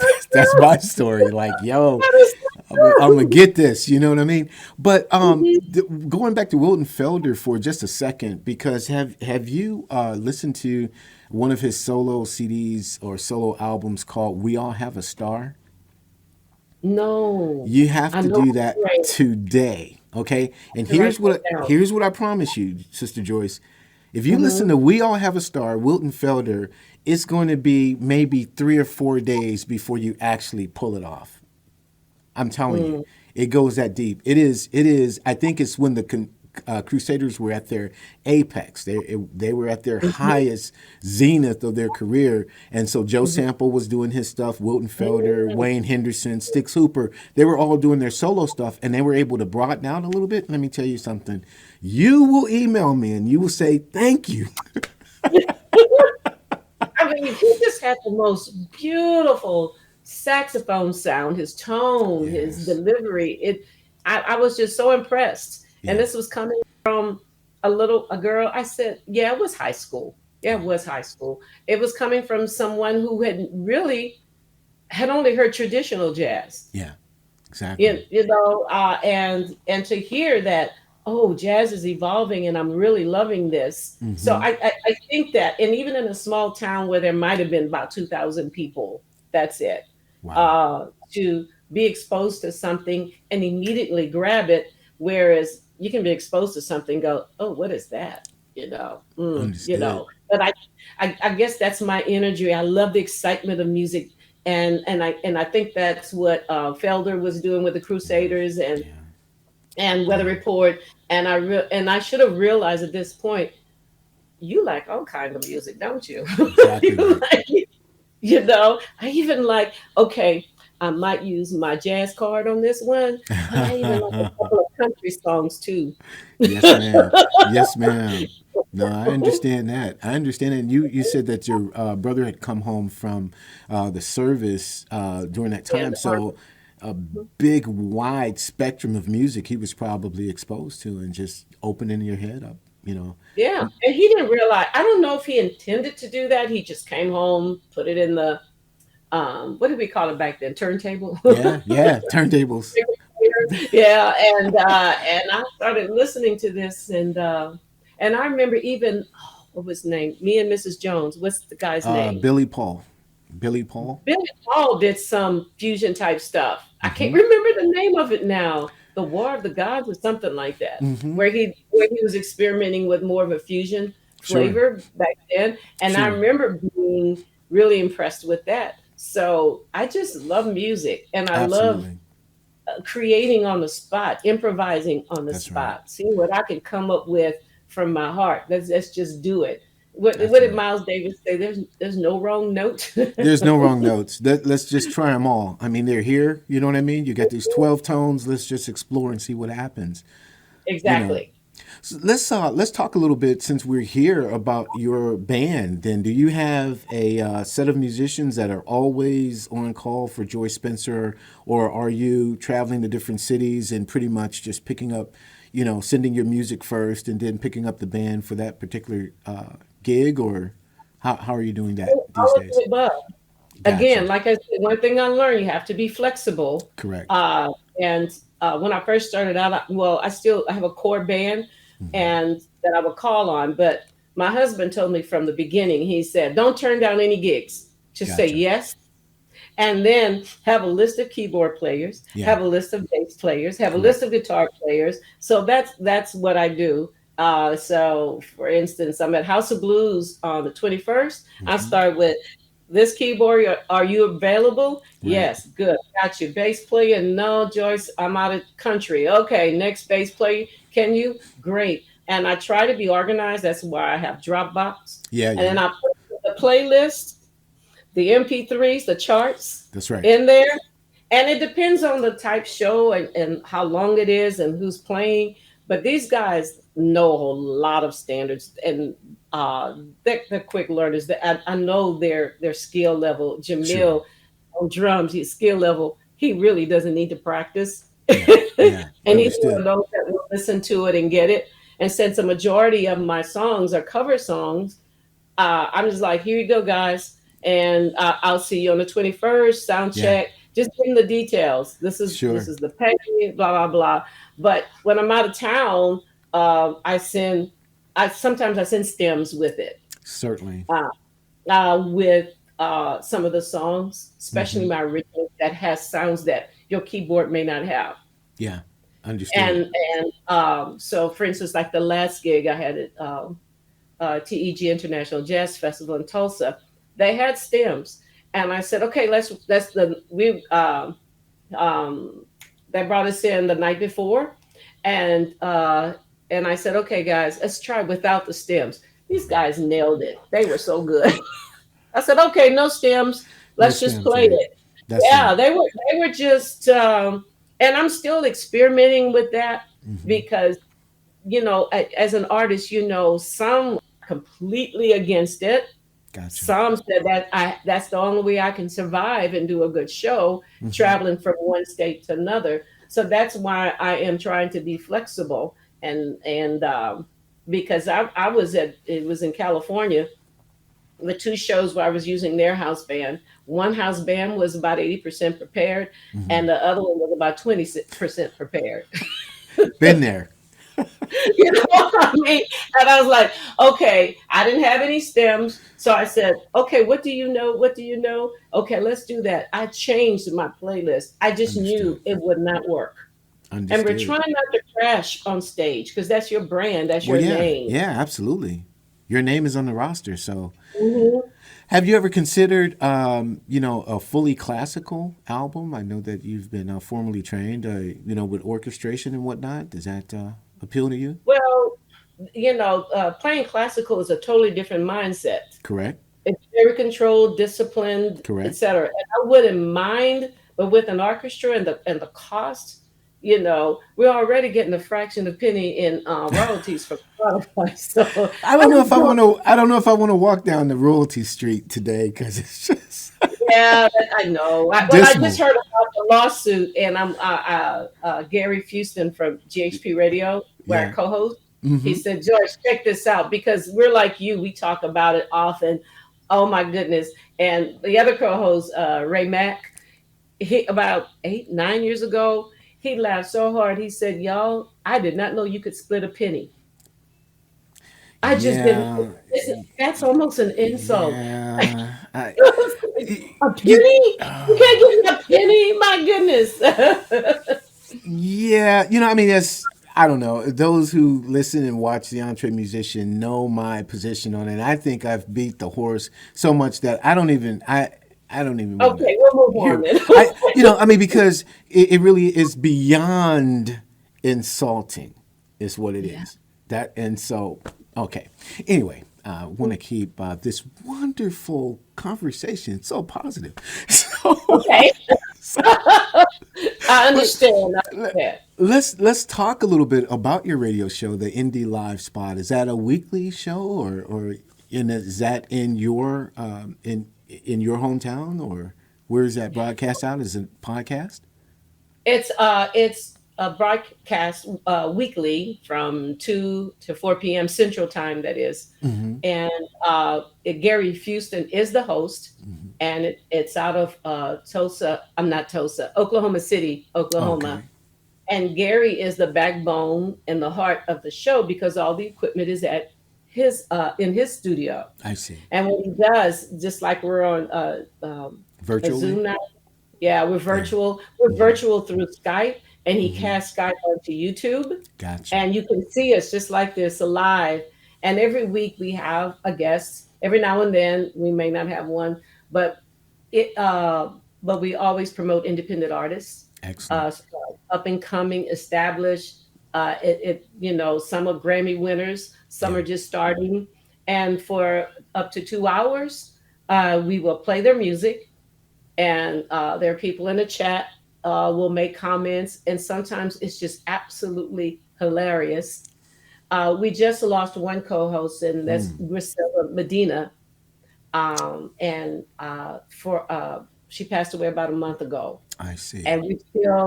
my story. Like, yo, That is I'm gonna true. get this. You know what I mean? But Mhm. going back to Wilton Felder for just a second, because have you listened to one of his solo CDs or solo albums called "We All Have a Star"? No, You have I to know do it's that great. today, okay? I And can write that down. here's what I promise you, Sister Joyce. If you listen Hmm. to "We All Have a Star," Wilton Felder, it's going to be maybe 3 or 4 days before you actually pull it off. I'm telling you, Mm. it goes that deep. It is. It is. I think it's when the Crusaders were at their apex. They were at their Mhm. highest zenith of their career, and so Joe Mhm. Sample was doing his stuff. Wilton Felder, Mm. Wayne Henderson, Stix Hooper. They were all doing their solo stuff, and they were able to broaden out a little bit. Let me tell you something. You will email me and you will say thank you. I mean, he just had the most beautiful. saxophone sound, his tone, his Yes. delivery. I was just so impressed. And Yeah. this was coming from a girl. I said, yeah, it was high school. Yeah, it Yeah. was high school. It was coming from someone who had only heard traditional jazz. Yeah. you, Exactly. you know and to hear that, oh, jazz is evolving and I'm really loving this. So Hmm. I think that, and even in a small town where there might have been about 2,000 people, that's it, Wow. to be exposed to something and immediately grab it, whereas you can be exposed to something, go, oh, what is that, Understood. but I guess that's my energy. I love the excitement of music, and I think that's what Felder was doing with the Yeah. Crusaders Yeah. and Weather Yeah. Report. And I should have realized at this point, you like all kind of music, don't you? Exactly You right. like, I even like, okay, I might use my jazz card on this one, but I even like a couple of country songs too. Yes, ma'am. Yes, ma'am. No, I understand that. I understand it. And you said that your brother had come home from the service during that Yeah, time. So a big, wide spectrum of music he was probably exposed to and just opening your head up, you know. yeah, and he didn't realize. I don't know if he intended to do that. He just came home, put it in the what did we call it back then? Turntable. Yeah, yeah. Turntables. Yeah, and I started listening to this, and I remember even, what was his name? Me and Mrs. Jones. What's the guy's name? Billy Paul. Billy Paul. Billy Paul did some fusion type stuff. I can't Mm-hmm. remember the name of it now. The War of the Gods or something like that, Mm-hmm. where he was experimenting with more of a fusion Sure. flavor back then, and I Sure. remember being really impressed with that. So I just love music, and I love Absolutely. creating on the spot, improvising on the That's right. spot, seeing what I can come up with from my heart. Let's just do it. What That's did right. Miles Davis say? There's no wrong note. There's no wrong notes. Let's just try them all. I mean, they're here. You know what I mean? You got these 12 tones. Let's just explore and see what happens. You know. Exactly. So let's talk a little bit since we're here about your band. Then, do you have a set of musicians that are always on call for Joyce Spencer, or are you traveling to different cities and pretty much just picking up, sending your music first and then picking up the band for that particular gig, or how are you doing that these All of days? the above. Again, Gotcha. like I said, one thing I learned, you have to be flexible. Correct. And when I first started out, I have a core band Hmm. and that I would call on. But my husband told me from the beginning, he said, don't turn down any gigs. Just say Gotcha. yes. And then have a list of keyboard players, Yeah. have a list of bass players, have a list Correct. of guitar players. So that's what I do. So for instance, I'm at House of Blues on the 21st. I Hmm. start with this keyboard. Are you available? Right. Yes, good. Got you. Bass player? No, Joyce, I'm out of country. Okay, next bass player. Can you? Great. And I try to be organized. That's why I have Dropbox. Yeah. And Yeah. then I put the playlist, the MP3s, the charts That's right. in there. And it depends on the type show and how long it is and who's playing. But these guys know a whole lot of standards, and they're quick learners. I know their skill level. Sure. Jamil on drums, his skill level, he really doesn't need to practice. Yeah. Yeah. And he's one of Understood. those that will listen to it and get it. And since a majority of my songs are cover songs, I'm just like, here you go, guys. And I'll see you on the 21st, sound Yeah. check. Just give them the details. This Sure. is the pay, blah, blah, blah. But when I'm out of town, I sometimes I send stems with it, Certainly. uh, with some of the songs, especially Hmm. my originals that has sounds that your keyboard may not have. Yeah. Understood. And so, for instance, like the last gig I had at TEG International Jazz Festival in Tulsa, they had stems, and I said, okay, let's the we um, they brought us in the night before, and uh, and I said, okay, guys, let's try without the stems. These guys nailed it. They were so good. I said, okay, no stems. No Let's just stems. play Yeah. it. That's Yeah, right. they were just, and I'm still experimenting with that Hmm. because as an artist, some completely against it, Gotcha. Some said that that's the only way I can survive and do a good show, Hmm. traveling from one state to another. So that's why I am trying to be flexible, and because I was at it was in California, the two shows where I was using their house band. One house band was about 80% prepared, Hmm. and the other one was about 20% prepared. Been there. You know what I mean? And I was like, okay, I didn't have any stems. So I said, okay, what do you know? What do you know? Okay, let's do that. I changed my playlist. I just Understood. knew it would not work. And we're Understood. trying not to crash on stage because that's your brand, that's Well, your yeah, name. yeah, absolutely. Your name is on the roster. So, Mhm. have you ever considered, a fully classical album? I know that you've been formally trained, with orchestration and whatnot. Does that appeal to you? Well, playing classical is a totally different mindset. Correct. It's very controlled, disciplined, Correct. etc. And I wouldn't mind, but with an orchestra and the cost, we're already getting a fraction of penny in royalties for Spotify. So I I don't know if just I don't. want to. I don't know if I want to walk down the royalty street today because it's just Yeah, I know. Well, I just dismal. heard about the lawsuit, and Gary Fuston from GHP Radio, where I Yeah. co-host. He Mm-hmm. said, "George, check this out because we're like you. We talk about it often. Oh my goodness!" And the other co-host, Ray Mack, he about 8, 9 years ago, he laughed so hard. He said, "Y'all, I did not know you could split a penny. I just didn't. Yeah. That's almost an insult." Yeah. A You. penny? You can't give me a penny? My goodness. Yeah, I mean, I don't know. Those who listen and watch the Entree Musician know my position on it. I think I've beat the horse so much that I don't even want to Okay, we'll move on hear. then. I mean, because it really is beyond insulting, is what it Yeah. is. That and so okay. Anyway, I want to keep this wonderful conversation so positive. So, Okay. I but understand. I understand. let's talk a little bit about your radio show, the Indie Live Spot. Is that a weekly show, or is that in your hometown, or where is that broadcast out? Is it podcast? It's a broadcast weekly from 2 to 4 p.m. Central Time. That is, Hmm. and Gary Fuston is the host, and it's out of Tulsa. I'm not Tulsa, Oklahoma City, Oklahoma. Okay, And Gary is the backbone and the heart of the show because all the equipment is at his in his studio. I see. And what he does, just like we're on a Virtually. Zoom now, yeah, we're Yeah. virtual. We're Hmm. virtual through Skype, and he Hmm. casts Skype onto YouTube, Gotcha. and you can see us just like this live. And every week we have a guest. Every now and then we may not have one, but it. But we always promote independent artists, Excellent. uh, up and coming, established. Some are Grammy winners, some Yeah. are just starting, and for up to 2 hours, we will play their music, and there are people in the chat. Will make comments, and sometimes it's just absolutely hilarious. We just lost one co-host, and that's Mm, Grisela Medina, and for she passed away about a month ago, I see. and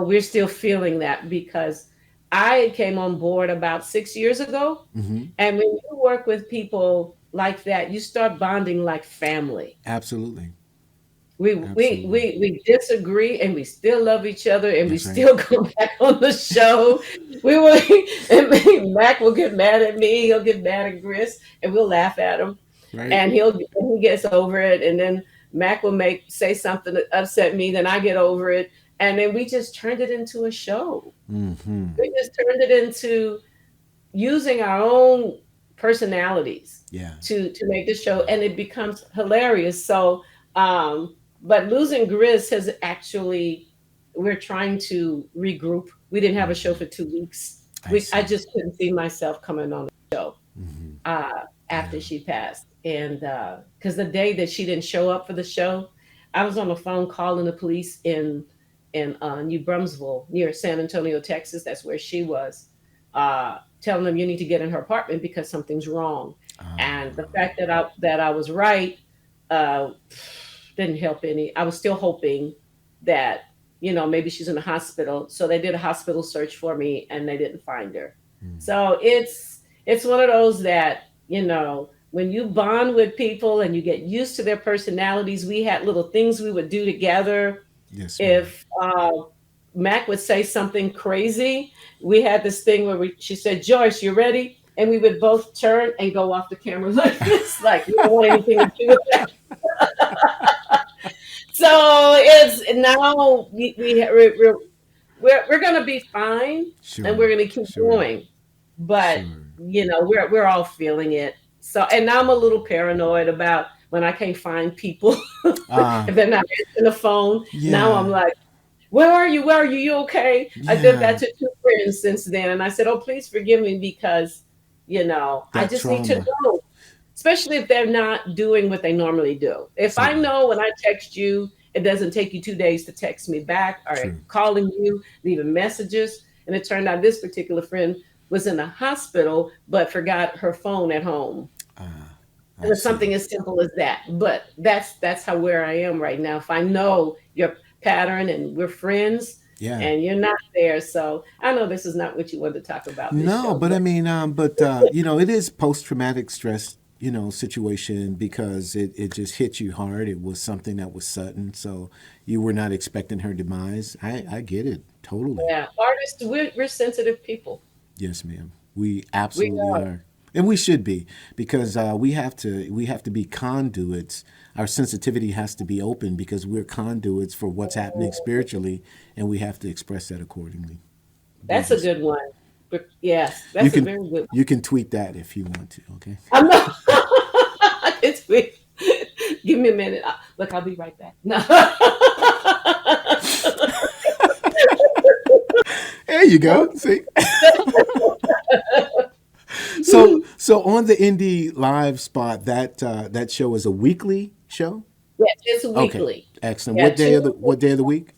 we're still feeling that because I came on board about 6 years ago, Hmm. and when you work with people like that, you start bonding like family. Absolutely. Absolutely. We disagree and we still love each other and we That's right. still go back on the show. We will and Mac will get mad at me, he'll get mad at Gris, and we'll laugh at him. Right. And he gets over it, and then Mac will make say something that upset me, then I get over it. And then we just turned it into a show. Hmm. We just turned it into using our own personalities Yeah. to make the show, and it becomes hilarious. So but losing Gris has actually, we're trying to regroup. We didn't have a show for 2 weeks. I I see. just couldn't see myself coming on the show Hmm. after Yeah. she passed. And because the day that she didn't show up for the show, I was on the phone calling the police in New Brunswick, near San Antonio, Texas. That's where she was, telling them you need to get in her apartment because something's wrong. And the Uh, fact that I was right, uh, didn't help any. I was still hoping that, maybe she's in the hospital. So they did a hospital search for me and they didn't find her. Mm. So it's one of those that, when you bond with people and you get used to their personalities, we had little things we would do together. Yes, ma'am. If Mac would say something crazy, we had this thing where she said, Joyce, you ready? And we would both turn and go off the camera like this, like we don't want anything to do with that. So it's now we're going to be fine, and Sure, we're going to keep sure, going. But sure. we're all feeling it. So, and now I'm a little paranoid about when I can't find people Uh, if they're not answering the phone. Now I'm yeah, like, where are you? Where are you? You okay? I did yeah, that to two friends since then, and I said, oh, please forgive me because I that just need to trauma. know, especially if they're not doing what they normally do. If I Certainly. know when I text you, it doesn't take you 2 days to text me back or True. calling you, leaving messages. And it turned out this particular friend was in the hospital, but forgot her phone at home. I And it's see. something as simple as that. But that's how where I am right now. If I know your pattern and we're friends Yeah. and you're not there. So I know this is not what you wanted to talk about this No, show, but I but mean, it is post traumatic stress, situation because it just hit you hard. It was something that was sudden, so you were not expecting her demise. I get it totally. yeah, artists, we're sensitive people. Yes, ma'am. We We absolutely are. are, and we should be because we have to be conduits. Our sensitivity has to be open because we're conduits for what's happening spiritually, and we have to express that accordingly. We That's a just good one. But yes, you that's a can very good you can tweet that if you want to. Okay. one. I'm not. It's weird. Give me a minute. Look, I'll be right back. No. There you go. See. So on the indie live spot, that show is a weekly show. Yes, it's Okay, weekly. excellent. Yeah, What day two of the what day of the week?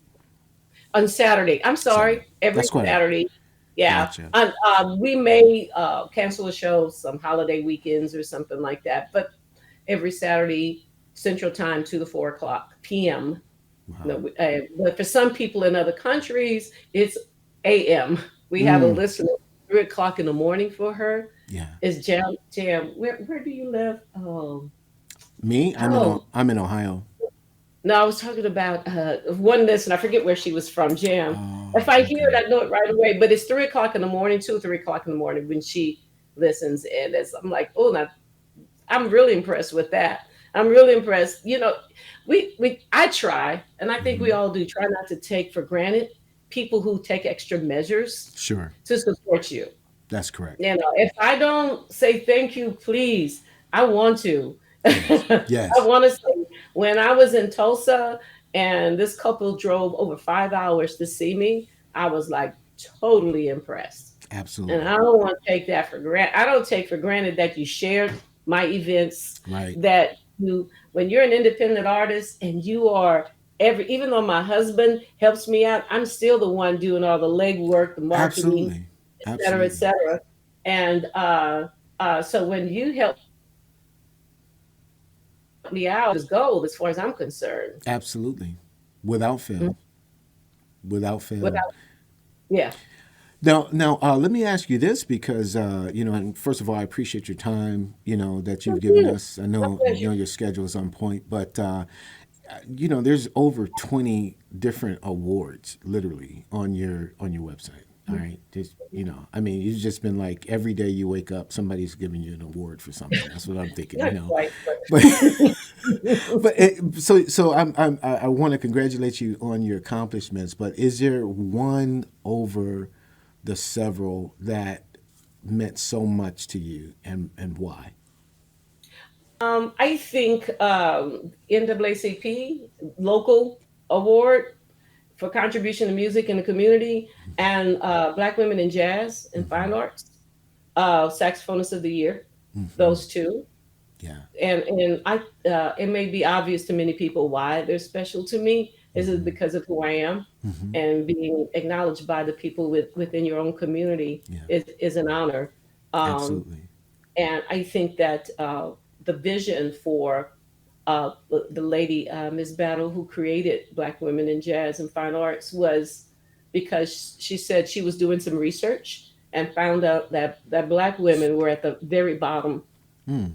on Saturday. I'm Saturday. sorry, every That's quite all right. Saturday. Yeah, Gotcha. and we may cancel a show some holiday weekends or something like that, but every Saturday Central Time, 2 to 4 o'clock p.m. Wow. No, but for some people in other countries, it's a.m. We have a Mm, listener 3 o'clock in the morning for her. yeah. It's jam jam. Where do you live? Me, Oh, I'm in Ohio. no, I was talking about one listener. I forget where she was from. Jam. Oh, If I hear it, okay. I know it right away. But it's 3 o'clock in the morning, 2 or 3 o'clock in the morning when she listens, and I'm like, oh, now I'm really impressed with that. I'm really impressed. We I try, and I think we Hmm. all do. Try not to take for granted people who take extra measures Sure. to support you. That's correct. If I don't say thank you, please, I want to. Yes. I Yes. want to say when I was in Tulsa and this couple drove over 5 hours to see me, I was like totally impressed. And I Absolutely. don't want to take that for granted. I don't take for granted that you shared my events, Right. that when you're an independent artist and you are even though my husband helps me out, I'm still the one doing all the legwork, the marketing, Absolutely. et cetera, et Absolutely. cetera. And so when you help me out, is gold as far as I'm concerned. Absolutely. Without fail. Mhm. Without fail. Without, yeah. Now, let me ask you this because and first of all, I appreciate your time. That you've Thank given you. us. I My know pleasure. your schedule is on point, but there's over 20 different awards literally on your website. All right, just I mean, you've just been like every day you wake up, somebody's giving you an award for something. That's what I'm thinking. Not quite, But but I want to congratulate you on your accomplishments. But is there one over the several that meant so much to you, and why? I think NAACP local award for contribution to music in the community and Black Women in Jazz and Fine Hmm. Arts, Saxophonist of the Year, Hmm. those two. Yeah. And it may be obvious to many people why they're special to me. Is it Hmm. because of who I am? Hmm. And being acknowledged by the people within your own community Yeah. is an honor. Um, Absolutely. and I think that the vision for the lady, Miss Battle, who created Black Women in Jazz and Fine Arts, was because she said she was doing some research and found out that Black women were at the very bottom Mm.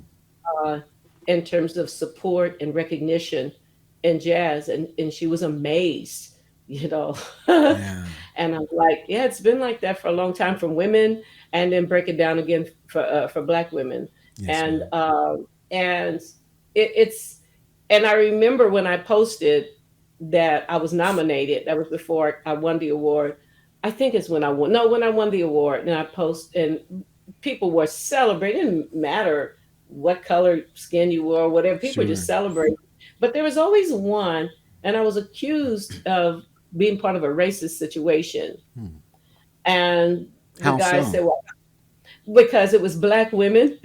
uh, in terms of support and recognition in jazz, and she was amazed, you know. Yeah. And I'm like, yeah, it's been like that for a long time from women, and then break it down again for Black women, Yes, and ma'am. it's and I remember when I posted that I was nominated. That was before I won the award. I think it's when I won. No, when I won the award, and I post, and people were celebrating. It didn't matter what color skin you were or whatever. People were just Sure. celebrating. But there was always one, and I was accused of being part of a racist situation. Hmm. And the How guy so? said, well, because it was Black women.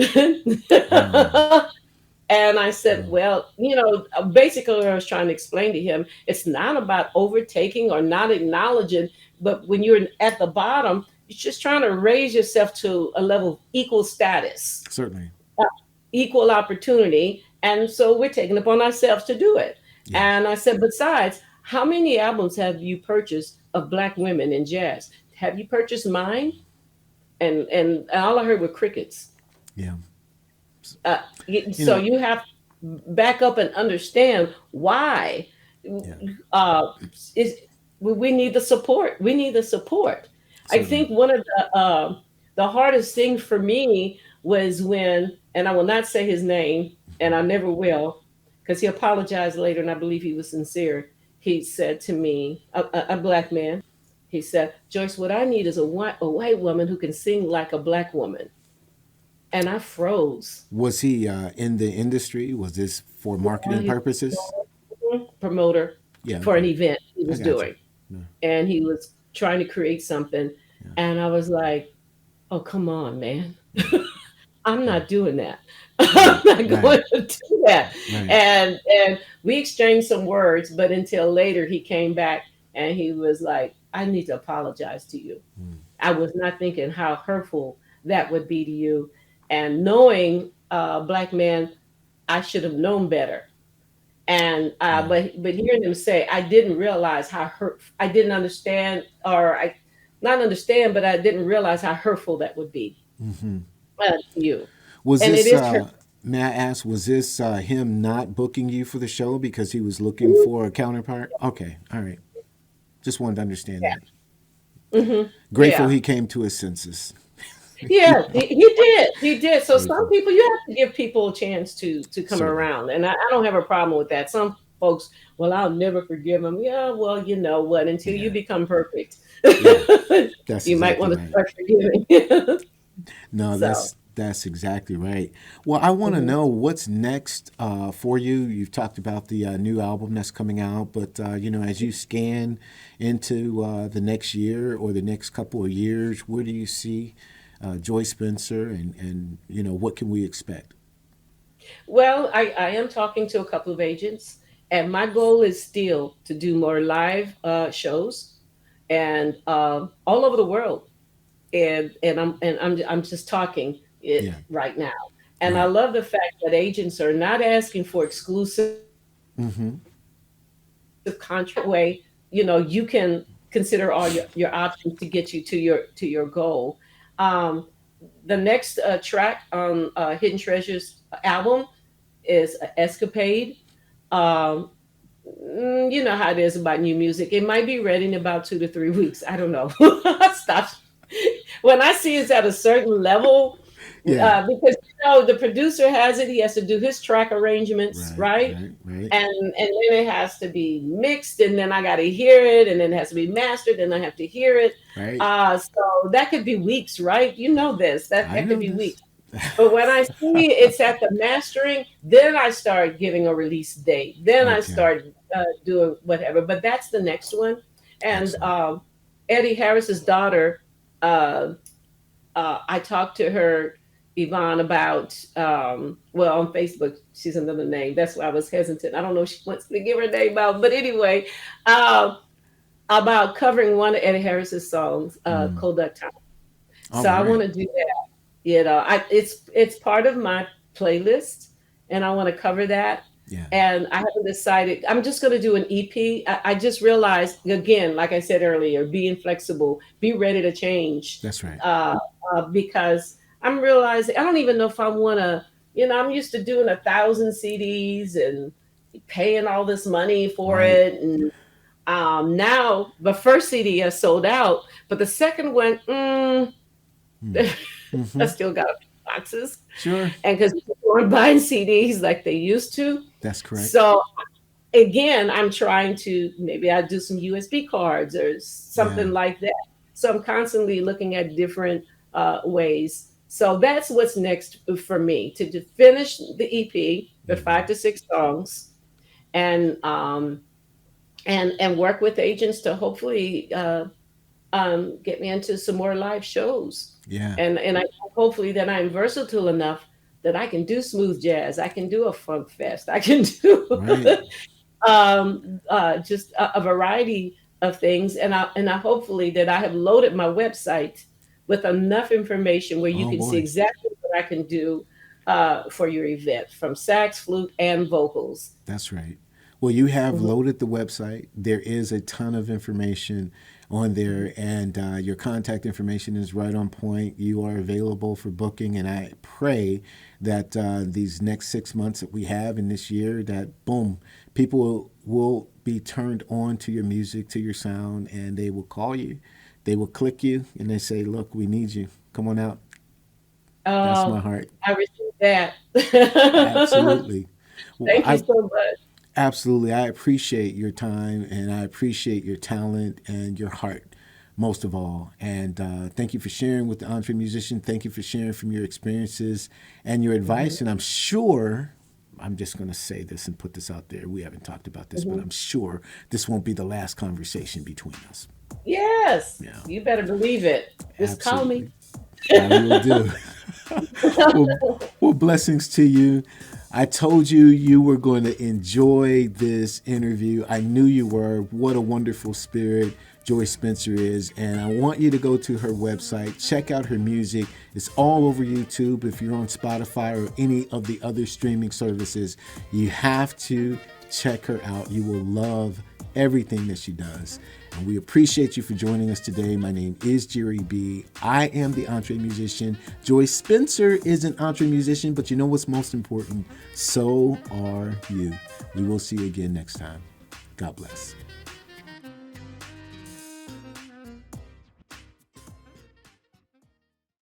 Oh. And I said, Mm. well, basically, what I was trying to explain to him, it's not about overtaking or not acknowledging, but when you're at the bottom, you're just trying to raise yourself to a level of equal status, Certainly. uh, equal opportunity. And so we're taking upon ourselves to do it. Yeah. And I said, besides, how many albums have you purchased of Black women in jazz? Have you purchased mine? And all I heard were crickets. Yeah. uh, You so know, you have to back up and understand why. yeah, uh, is we need the support. We need the support. I certainly. think one of the hardest thing for me was when, and I will not say his name, and I never will, because he apologized later, and I believe he was sincere. He said to me, a Black man, he said, Joyce, what I need is a white woman who can sing like a Black woman. And I froze. Was he in the industry? Was this for marketing He purposes? was a promoter Yeah, for an okay. event he I was got you. doing, Yeah, and he was trying to create something. yeah, And I was like, "Oh, come on, man! yeah, I'm yeah. not doing that. Right, I'm not right, going to do that." right. And we exchanged some words, but until later, he came back and he was like, "I need to apologize to you. Mm. I was not thinking how hurtful that would be to you, and knowing Black man, I should have known better." And Yeah. but hearing them say, I didn't realize how hurt, I didn't understand, or I not understand, but I didn't realize how hurtful that would be Hmm. to you. Was And it this, is hurt. may I ask, was this him not booking you for the show because he was looking for a counterpart? Okay, all right. Just wanted to understand that. Yeah. Grateful Yeah. he came to his senses. Yeah, he did. So some Grateful. people, you have to give people a chance to come Certainly. around, and I don't have a problem with that. Some folks, well, I'll never forgive them. Yeah, well, you know what? Until you Yeah. become perfect, Yeah. That's you might exactly want to right. start forgiving. No, So. that's exactly right. Well, I want to Mhm. know what's next for you. You've talked about the new album that's coming out, but as you scan into the next year or the next couple of years, where do you see Joyce Spencer, and what can we expect? Well, I am talking to a couple of agents, and my goal is still to do more live shows and all over the world. And I'm just talking it Yeah. right now. And I Right. love the fact that agents are not asking for exclusive Mm-hmm. contract way. You can consider all your options to get you to your goal. Um, the next track on Hidden Treasures album is Escapade. Um, you know how it is about new music. It might be ready in about 2 to 3 weeks. I don't know. Stop. When I see it's at a certain level, Yeah. because the producer has it, he has to do his track arrangements, Right. right? Right. Right. And then it has to be mixed, and then I got to hear it, and then it has to be mastered, and I have to hear it. Right. So that could be weeks, right? You know this. That I that could know be this. weeks. But when I see it's at the mastering, then I start giving a release date. Then I Okay. start doing whatever. But that's the next one. And Excellent. Eddie Harris's daughter, uh, I talked to her, Yvonne, about, well, on Facebook, she's another name. That's why I was hesitant. I don't know if she wants me to give her name out. But anyway, uh, about covering one of Eddie Harris's songs, Mm. Kodak Time. All So I want right. to do it's part of my playlist, and I want to cover that. Yeah. And I haven't decided. I'm just going to do an EP. I just realized, again, like I said earlier, being flexible, be ready to change, That's right. uh, because I'm realizing I don't even know if I want to. I'm used to doing 1,000 CDs and paying all this money for Right. it, and now the first CD has sold out, but the second one, Mm. I Hmm. still got a few boxes, Sure. and because people aren't buying CDs like they used to. That's correct. So again, I'm trying to, maybe I do some USB cards or Yeah. something like that. So I'm constantly looking at different ways. So that's what's next for me, to finish the EP, the Hmm. 5 to 6 songs, and work with agents to hopefully get me into some more live shows. Yeah. And I hopefully that I'm versatile enough that I can do smooth jazz, I can do a funk fest, I can do Right. just a variety of things. And I hopefully that I have loaded my website with enough information where you Oh can see boy. exactly what I can do for your event, from sax, flute, and vocals. That's right. Well, you have Mhm, loaded the website. There is a ton of information on mhm, there, and your contact information is right on point. You are available for booking, and I pray that these next 6 months that we have in this year, that boom, people will be turned on to your music, to your sound, and they will call you, they will click you, and they say, "Look, we need you. Come on out." That's my um, heart. I received that. Absolutely. Well, Thank you I so much. Absolutely. I appreciate your time and I appreciate your talent and your heart most of all. And thank you for sharing with the EntreMusician. Thank you for sharing from your experiences and your Mhm, advice. And I'm sure, I'm just going to say this and put this out there. We haven't talked about this, but mhm. I'm sure this won't be the last conversation between us. Yes, Yeah, you better believe it. Just call me. absolutely. I will do. well, well, blessings to you. I told you you were going to enjoy this interview. I knew you were. What a wonderful spirit Joyce Spencer is. And I want you to go to her website, check out her music. It's all over YouTube. If you're on Spotify or any of the other streaming services, you have to check her out. You will love everything that she does. And we appreciate you for joining us today. My name is Jerry B. I am the EntreMusician. Joyce Spencer is an EntreMusician, but you know what's most important? So are you. We will see you again next time. God bless.